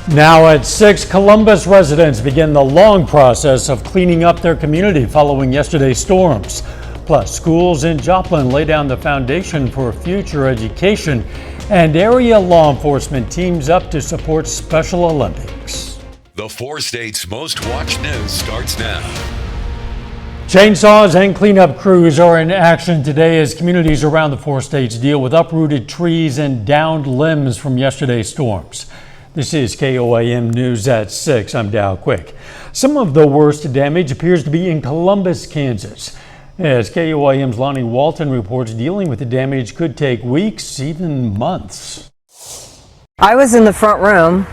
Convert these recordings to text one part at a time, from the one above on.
Now at 6, Columbus residents begin the long process of cleaning up their community following yesterday's storms. Plus, schools in Joplin lay down the foundation for future education, and area law enforcement teams up to support Special Olympics. The 4 states' most watched news starts now. Chainsaws and cleanup crews are in action today as communities around the 4 states deal with uprooted trees and downed limbs from yesterday's storms. This is KOAM News at 6. I'm Dow Quick. Some of the worst damage appears to be in Columbus, Kansas. As KOAM's Lonnie Walton reports, dealing with the damage could take weeks, even months. I was in the front room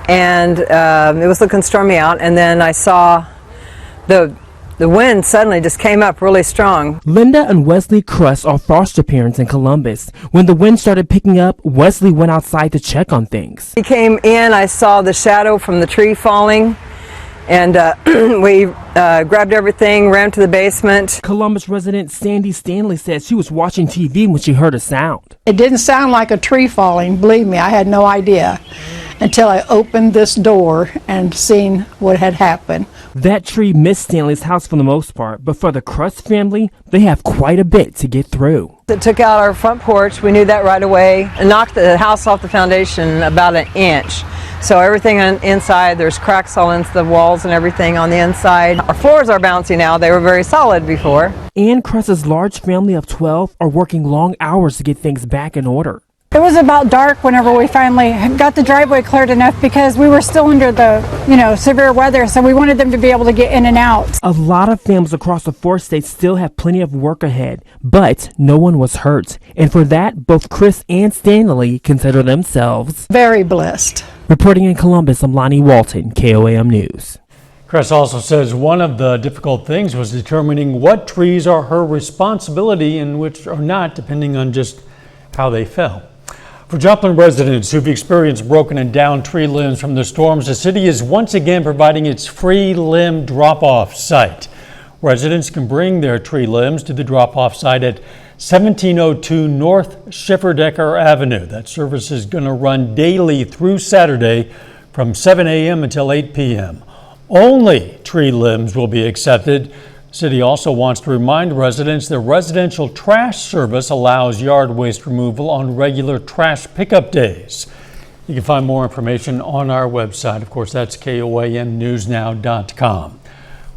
and it was looking stormy out, and then I saw the wind suddenly just came up really strong. Linda and Wesley Crust are foster parents in Columbus. When the wind started picking up, Wesley went outside to check on things. He came in, I saw the shadow from the tree falling, and we grabbed everything, ran to the basement. Columbus resident Sandy Stanley says she was watching TV when she heard a sound. It didn't sound like a tree falling, believe me, I had no idea until I opened this door and seen what had happened. That tree missed Stanley's house for the most part, but for the Crust family, they have quite a bit to get through. It took out our front porch, we knew that right away. It knocked the house off the foundation about an inch. So everything inside, there's cracks all into the walls and everything on the inside. Our floors are bouncy now, they were very solid before. Ann Crust's large family of 12 are working long hours to get things back in order. It was about dark whenever we finally got the driveway cleared enough, because we were still under the, severe weather, so we wanted them to be able to get in and out. A lot of families across the 4 states still have plenty of work ahead, but no one was hurt. And for that, both Chris and Stanley consider themselves Very blessed. Reporting in Columbus, I'm Lonnie Walton, KOAM News. Chris also says one of the difficult things was determining what trees are her responsibility and which are not, depending on just how they fell. For Joplin residents who've experienced broken and downed tree limbs from the storms, the city is once again providing its free limb drop-off site. Residents can bring their tree limbs to the drop-off site at 1702 North Schifferdecker Avenue. That service is going to run daily through Saturday from 7 a.m. until 8 p.m. Only tree limbs will be accepted. The city also wants to remind residents that residential trash service allows yard waste removal on regular trash pickup days. You can find more information on our website. Of course, that's KOAMnewsnow.com.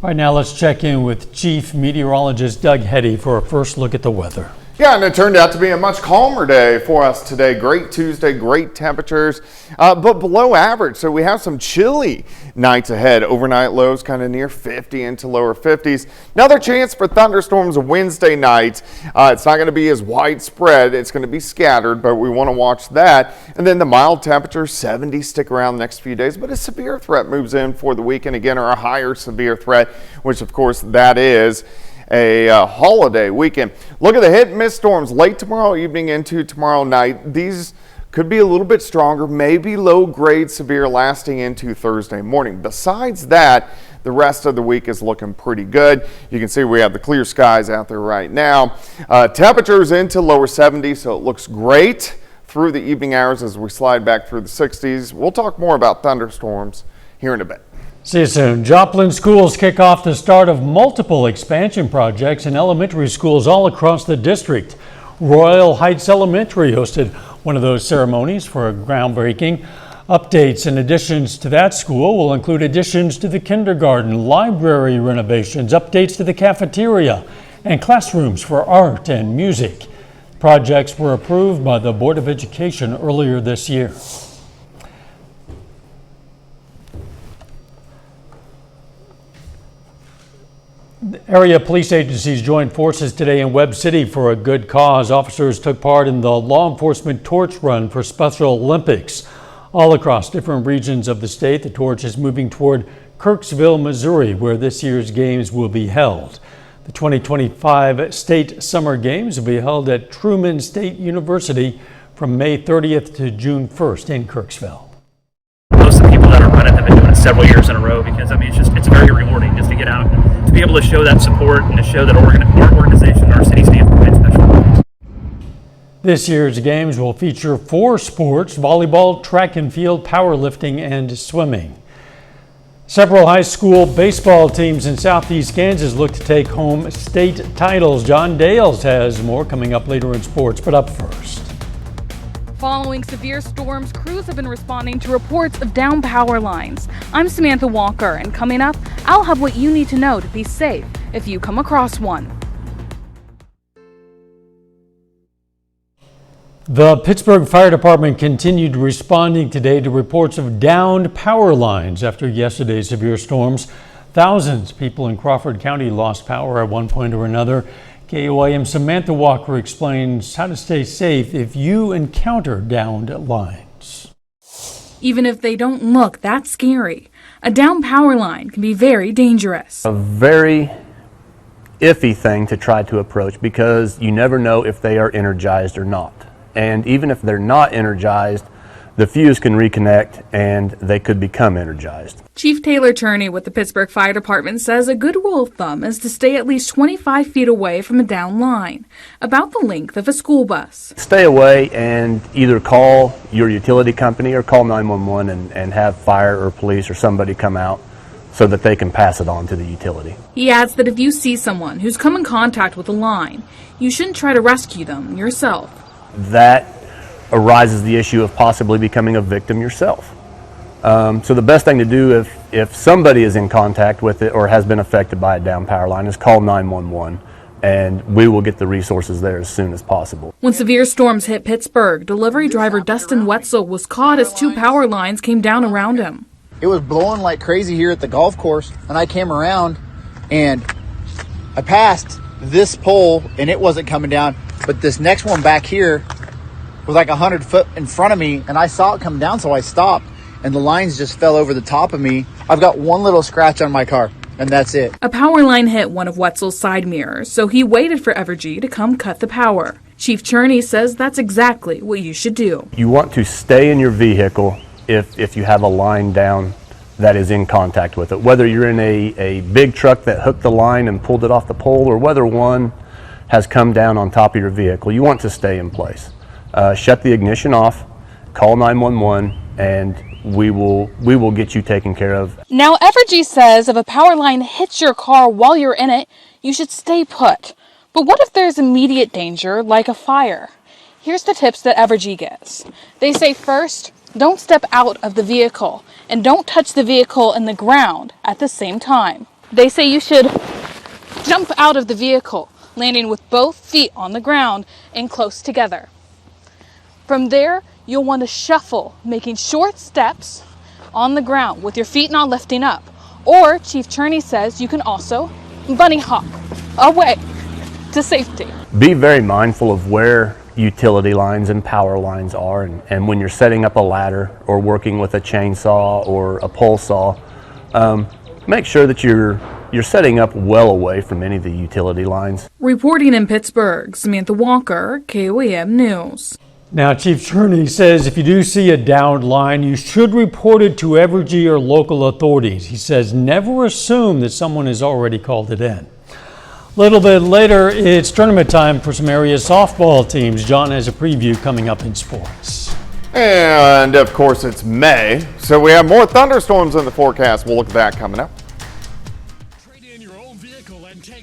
Right now, let's check in with Chief Meteorologist Doug Heddy for a first look at the weather. Yeah, and it turned out to be a much calmer day for us today. Great Tuesday, great temperatures, but below average. So we have some chilly nights ahead. Overnight lows kind of near 50 into lower 50s. Another chance for thunderstorms Wednesday night. It's not going to be as widespread. It's going to be scattered, but we want to watch that. And then the mild temperatures, 70, stick around the next few days. But a severe threat moves in for the weekend again, or a higher severe threat, which of course that is a holiday weekend. Look at the hit and miss storms late tomorrow evening into tomorrow night. These could be a little bit stronger, maybe low grade severe lasting into Thursday morning. Besides that, the rest of the week is looking pretty good. You can see we have the clear skies out there right now. Temperatures into lower 70s, so it looks great through the evening hours as we slide back through the 60s. We'll talk more about thunderstorms here in a bit. See you soon. Joplin schools kick off the start of multiple expansion projects in elementary schools all across the district. Royal Heights Elementary hosted one of those ceremonies for a groundbreaking. Updates and additions to that school will include additions to the kindergarten, library renovations, updates to the cafeteria, and classrooms for art and music. Projects were approved by the Board of Education earlier this year. Area police agencies joined forces today in Webb City for a good cause. Officers took part in the law enforcement torch run for Special Olympics. All across different regions of the state, the torch is moving toward Kirksville, Missouri, where this year's games will be held. The 2025 State Summer Games will be held at Truman State University from May 30th to June 1st in Kirksville. Most of the people that are running have been doing it several years in a row, because it's very rewarding just to get out, to be able to show that support and to show that our organization, our city stands behind Special Olympics. This year's games will feature 4 sports: volleyball, track and field, powerlifting, and swimming. Several high school baseball teams in southeast Kansas look to take home state titles. John Dales has more coming up later in sports, but up first. Following severe storms, crews have been responding to reports of down power lines. I'm Samantha Walker, and coming up, I'll have what you need to know to be safe if you come across one. The Pittsburgh Fire Department continued responding today to reports of downed power lines after yesterday's severe storms. Thousands of people in Crawford County lost power at one point or another. KOAM Samantha Walker explains how to stay safe if you encounter downed lines. Even if they don't look that scary, a down power line can be very dangerous. A very iffy thing to try to approach because you never know if they are energized or not. And even if they're not energized, the fuse can reconnect and they could become energized. Chief Taylor Cherney with the Pittsburgh Fire Department says a good rule of thumb is to stay at least 25 feet away from a down line, about the length of a school bus. Stay away and either call your utility company or call 911 and have fire or police or somebody come out so that they can pass it on to the utility. He adds that if you see someone who's come in contact with a line, you shouldn't try to rescue them yourself. That arises the issue of possibly becoming a victim yourself. So the best thing to do if somebody is in contact with it or has been affected by a down power line is call 911 and we will get the resources there as soon as possible. When severe storms hit Pittsburgh, delivery driver Dustin Wetzel was caught as 2 power lines came down around him. It was blowing like crazy here at the golf course and I came around and I passed this pole and it wasn't coming down, but this next one back here was like 100 foot in front of me and I saw it come down, so I stopped and the lines just fell over the top of me. I've got one little scratch on my car and that's it. A power line hit one of Wetzel's side mirrors, so he waited for Evergy to come cut the power. Chief Cherney says that's exactly what you should do. You want to stay in your vehicle if you have a line down that is in contact with it, whether you're in a big truck that hooked the line and pulled it off the pole or whether one has come down on top of your vehicle. You want to stay in place. Shut the ignition off, call 911, and we will get you taken care of. Now, Evergy says if a power line hits your car while you're in it, you should stay put. But what if there's immediate danger, like a fire? Here's the tips that Evergy gives. They say first, don't step out of the vehicle, and don't touch the vehicle and the ground at the same time. They say you should jump out of the vehicle, landing with both feet on the ground and close together. From there, you'll want to shuffle, making short steps on the ground with your feet not lifting up. Or, Chief Cherney says you can also bunny hop away to safety. Be very mindful of where utility lines and power lines are, and when you're setting up a ladder or working with a chainsaw or a pole saw, make sure that you're setting up well away from any of the utility lines. Reporting in Pittsburgh, Samantha Walker, KOAM News. Now, Chief Cherney says if you do see a downed line, you should report it to Evergy or local authorities. He says never assume that someone has already called it in. A little bit later, it's tournament time for some area softball teams. John has a preview coming up in sports. And of course it's May, so we have more thunderstorms in the forecast. We'll look at that coming up. Trade in your old vehicle and take.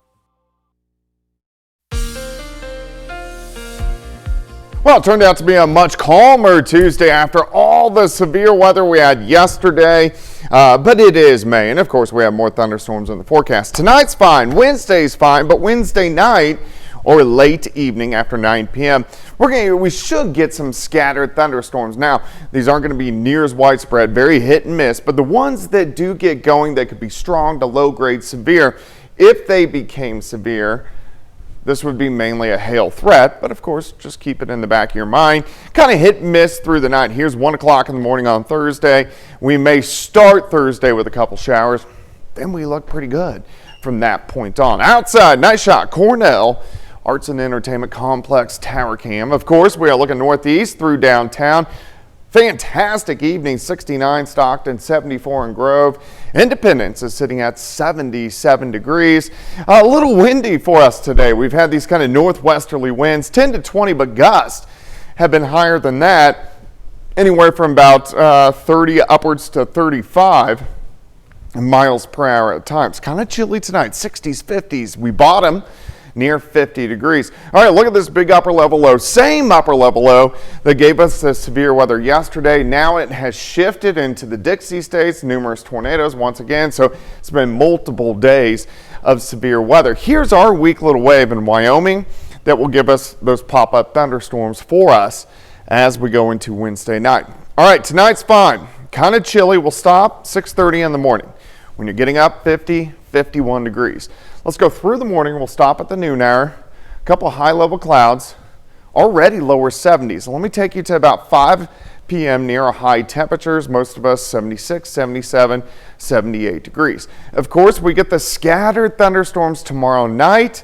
Well, it turned out to be a much calmer Tuesday after all the severe weather we had yesterday, but it is May, and of course we have more thunderstorms in the forecast. Tonight's fine, Wednesday's fine, but Wednesday night or late evening after 9 p.m., we should get some scattered thunderstorms. Now, these aren't going to be near as widespread, very hit and miss, but the ones that do get going, they could be strong to low grade severe. If they became severe, this would be mainly a hail threat, but of course, just keep it in the back of your mind. Kind of hit and miss through the night. Here's 1 o'clock in the morning on Thursday. We may start Thursday with a couple showers. Then we look pretty good from that point on. Outside, nice shot, Cornell Arts and Entertainment Complex Tower Cam. Of course, we are looking northeast through downtown. Fantastic evening, 69 Stockton, 74 in Grove. Independence is sitting at 77 degrees. A little windy for us today. We've had these kind of northwesterly winds, 10 to 20, but gusts have been higher than that, anywhere from about 30 upwards to 35 miles per hour at times. Kind of chilly tonight, 60s, 50s. We bottom near 50 degrees. All right, look at this big upper level low. Same upper level low that gave us the severe weather yesterday. Now it has shifted into the Dixie states, numerous tornadoes once again. So it's been multiple days of severe weather. Here's our weak little wave in Wyoming that will give us those pop-up thunderstorms for us as we go into Wednesday night. All right, tonight's fine. Kind of chilly. We'll stop 6:30 in the morning. When you're getting up, 50, 51 degrees. Let's go through the morning. We'll stop at the noon hour. A couple of high-level clouds, already lower 70s. Let me take you to about 5 p.m. near our high temperatures. Most of us 76, 77, 78 degrees. Of course, we get the scattered thunderstorms tomorrow night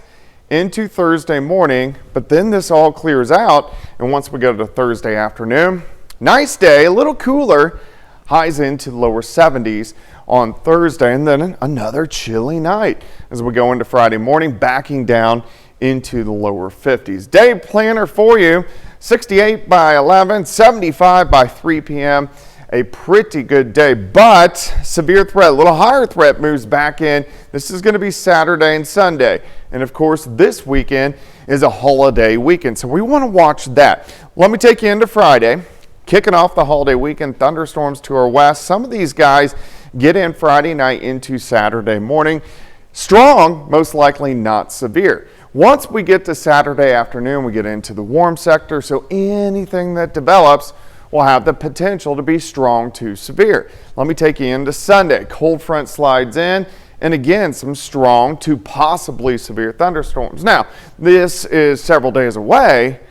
into Thursday morning, but then this all clears out. And once we go to Thursday afternoon, nice day, a little cooler, highs into the lower 70s on Thursday, and then another chilly night as we go into Friday morning, backing down into the lower 50s. Day planner for you, 68 by 11, 75 by 3 p.m. A pretty good day, but severe threat, a little higher threat moves back in. This is going to be Saturday and Sunday. And of course, this weekend is a holiday weekend, so we want to watch that. Let me take you into Friday. Kicking off the holiday weekend, thunderstorms to our west. Some of these guys get in Friday night into Saturday morning. Strong, most likely not severe. Once we get to Saturday afternoon, we get into the warm sector, so anything that develops will have the potential to be strong to severe. Let me take you into Sunday. Cold front slides in, and again, some strong to possibly severe thunderstorms. Now, this is several days away,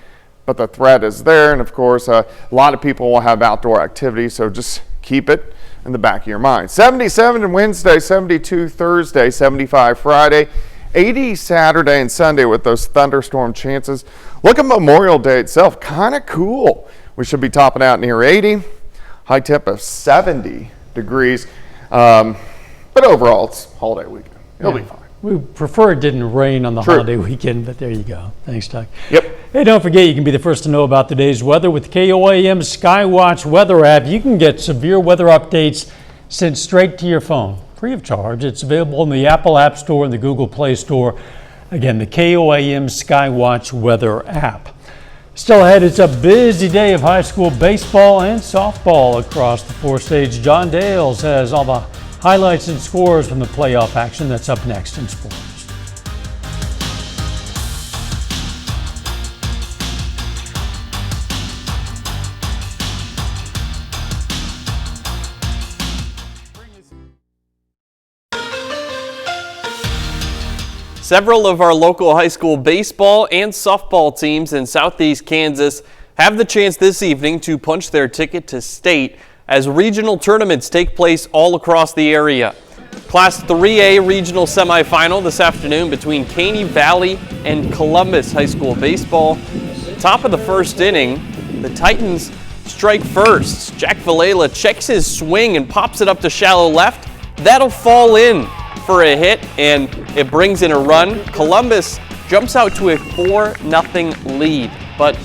but the threat is there, and of course, a lot of people will have outdoor activities, so just keep it in the back of your mind. 77 on Wednesday, 72 Thursday, 75 Friday, 80 Saturday and Sunday with those thunderstorm chances. Look at Memorial Day itself, kind of cool. We should be topping out near 80, high temp of 70 degrees, but overall, it's holiday weekend. It'll be fine. We prefer it didn't rain on the True. holiday weekend, but there you go. Thanks, Doug. Yep. Hey, don't forget, you can be the first to know about today's weather with KOAM Skywatch weather app. You can get severe weather updates sent straight to your phone, free of charge. It's available in the Apple App Store and the Google Play Store. Again, the KOAM Skywatch weather app. Still ahead, it's a busy day of high school baseball and softball across the four-stage. John Dales has all the highlights and scores from the playoff action. That's up next in sports. Several of our local high school baseball and softball teams in southeast Kansas have the chance this evening to punch their ticket to state as regional tournaments take place all across the area. Class 3A regional semifinal this afternoon between Caney Valley and Columbus High School baseball. Top of the first inning, the Titans strike first. Jack Valela checks his swing and pops it up to shallow left. That'll fall in for a hit, and it brings in a run. Columbus jumps out to a 4-0 lead, but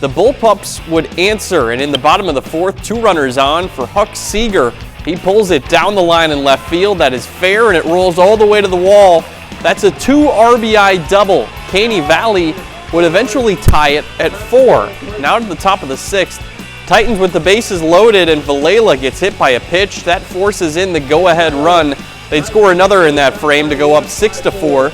the Bullpups would answer, and in the bottom of the fourth, 2 runners on for Huck Seeger. He pulls it down the line in left field. That is fair, and it rolls all the way to the wall. That's a 2 RBI double. Caney Valley would eventually tie it at 4. Now to the top of the 6th. Titans with the bases loaded, and Valela gets hit by a pitch. That forces in the go-ahead run. They'd score another in that frame to go up 6-4.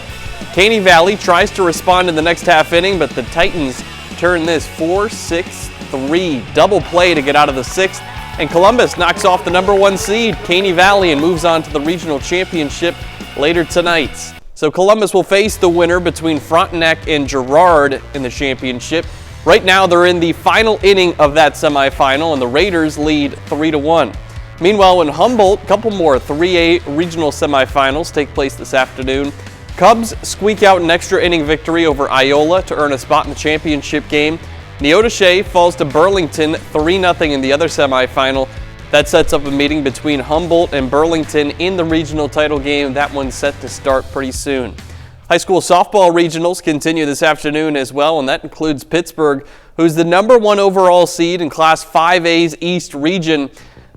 Caney Valley tries to respond in the next half inning, but the Titans turn this 4-6-3 double play to get out of the 6th, and Columbus knocks off the number 1 seed, Caney Valley, and moves on to the regional championship later tonight. So Columbus will face the winner between Frontenac and Girard in the championship. Right now they're in the final inning of that semifinal, and the Raiders lead 3-1. Meanwhile, in Humboldt, a couple more 3A regional semifinals take place this afternoon. Cubs squeak out an extra inning victory over Iola to earn a spot in the championship game. Neodesha falls to Burlington 3-0 in the other semifinal. That sets up a meeting between Humboldt and Burlington in the regional title game. That one's set to start pretty soon. High school softball regionals continue this afternoon as well, and that includes Pittsburgh, who's the #1 overall seed in Class 5A's East region.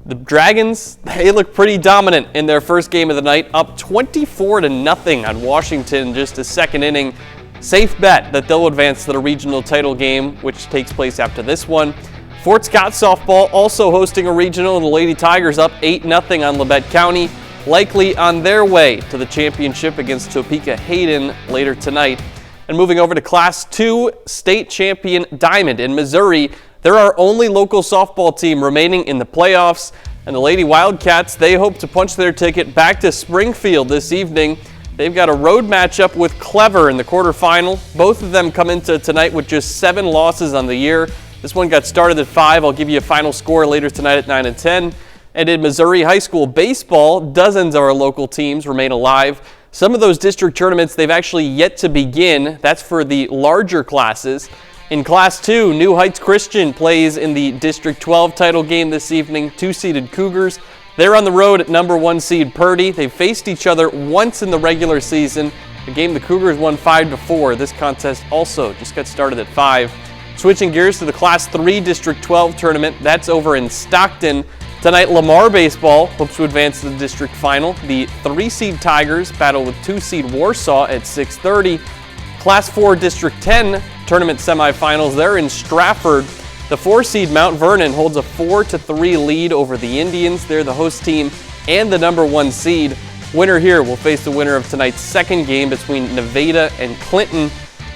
The Dragons, they look pretty dominant in their first game of the night, up 24-0 on Washington just a second inning. Safe bet that they'll advance to the regional title game, which takes place after this one. Fort Scott softball also hosting a regional, and the Lady Tigers up 8-0 on Labette County, likely on their way to the championship against Topeka Hayden later tonight. And moving over to Class 2, state champion Diamond in Missouri. They're our only local softball team remaining in the playoffs, and the Lady Wildcats, they hope to punch their ticket back to Springfield this evening. They've got a road matchup with Clever in the quarterfinal. Both of them come into tonight with just 7 losses on the year. This one got started at 5. I'll give you a final score later tonight at 9 and 10. And in Missouri high school baseball, dozens of our local teams remain alive. Some of those district tournaments, they've actually yet to begin. That's for the larger classes. In Class 2, New Heights Christian plays in the District 12 title game this evening. 2-seeded Cougars. They're on the road at #1 seed Purdy. They've faced each other once in the regular season. The game the Cougars won 5-4. This contest also just got started at 5. Switching gears to the Class 3 District 12 tournament, that's over in Stockton. Tonight, Lamar Baseball hopes to advance to the district final. The 3-seed Tigers battle with 2-seed Warsaw at 6:30. Class 4 District 10 tournament semifinals, they're in Stratford. The 4-seed Mount Vernon holds a 4-3 lead over the Indians. They're the host team and the #1 seed. Winner here will face the winner of tonight's second game between Nevada and Clinton.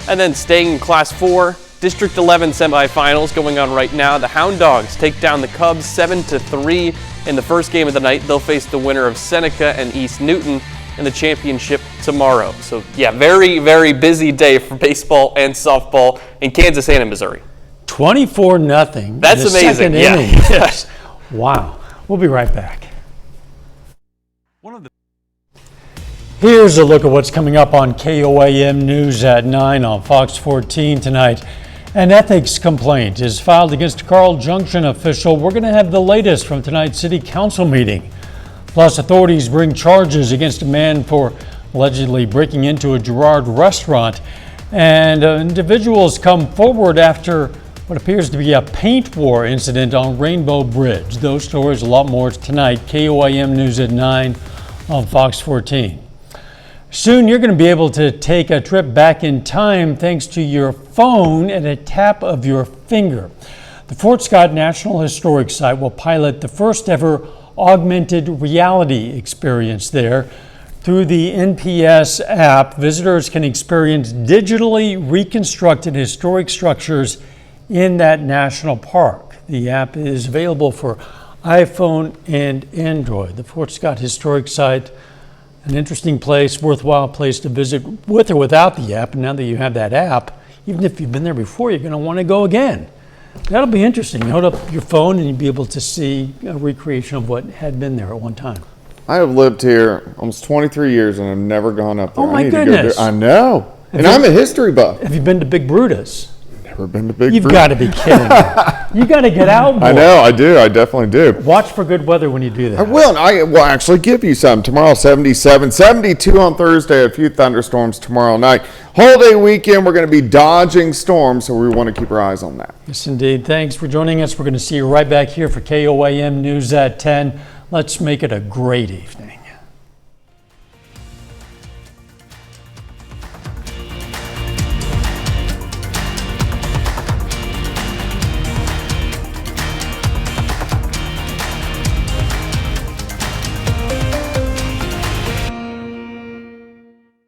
And then staying in Class 4, District 11 semifinals going on right now. The Hound Dogs take down the Cubs 7-3 in the first game of the night. They'll face the winner of Seneca and East Newton in the championship tomorrow. So yeah, very, very busy day for baseball and softball in Kansas and in Missouri. 24-0. That's amazing. Second Yeah. inning. Yes. Wow. We'll be right back. Here's a look at what's coming up on KOAM News at 9 on Fox 14 tonight. An ethics complaint is filed against a Carl Junction official. We're going to have the latest from tonight's city council meeting. Plus, authorities bring charges against a man for allegedly breaking into a Girard restaurant. And individuals come forward after what appears to be a paint war incident on Rainbow Bridge. Those stories, a lot more tonight. KOAM News at 9 on Fox 14. Soon you're going to be able to take a trip back in time thanks to your phone and a tap of your finger. The Fort Scott National Historic Site will pilot the first ever augmented reality experience there. Through the NPS app, visitors can experience digitally reconstructed historic structures in that national park. The app is available for iPhone and Android. The Fort Scott Historic Site, an interesting place, worthwhile place to visit with or without the app. And now that you have that app, even if you've been there before, you're going to want to go again. That'll be interesting. You hold up your phone and you'll be able to see a recreation of what had been there at one time. I have lived here almost 23 years and I've never gone up there. Oh my I need to go goodness. there. I know. And I'm a history buff. Have you been to Big Brutus? Never been to Big You've Brutus. got to be kidding me. You got to get out more. I know, I do. I definitely do. Watch for good weather when you do that. I will. And I will actually give you some. Tomorrow, 77, 72 on Thursday, a few thunderstorms tomorrow night. Holiday weekend, we're going to be dodging storms, so we want to keep our eyes on that. Yes, indeed. Thanks for joining us. We're going to see you right back here for KOAM News at 10. Let's make it a great evening.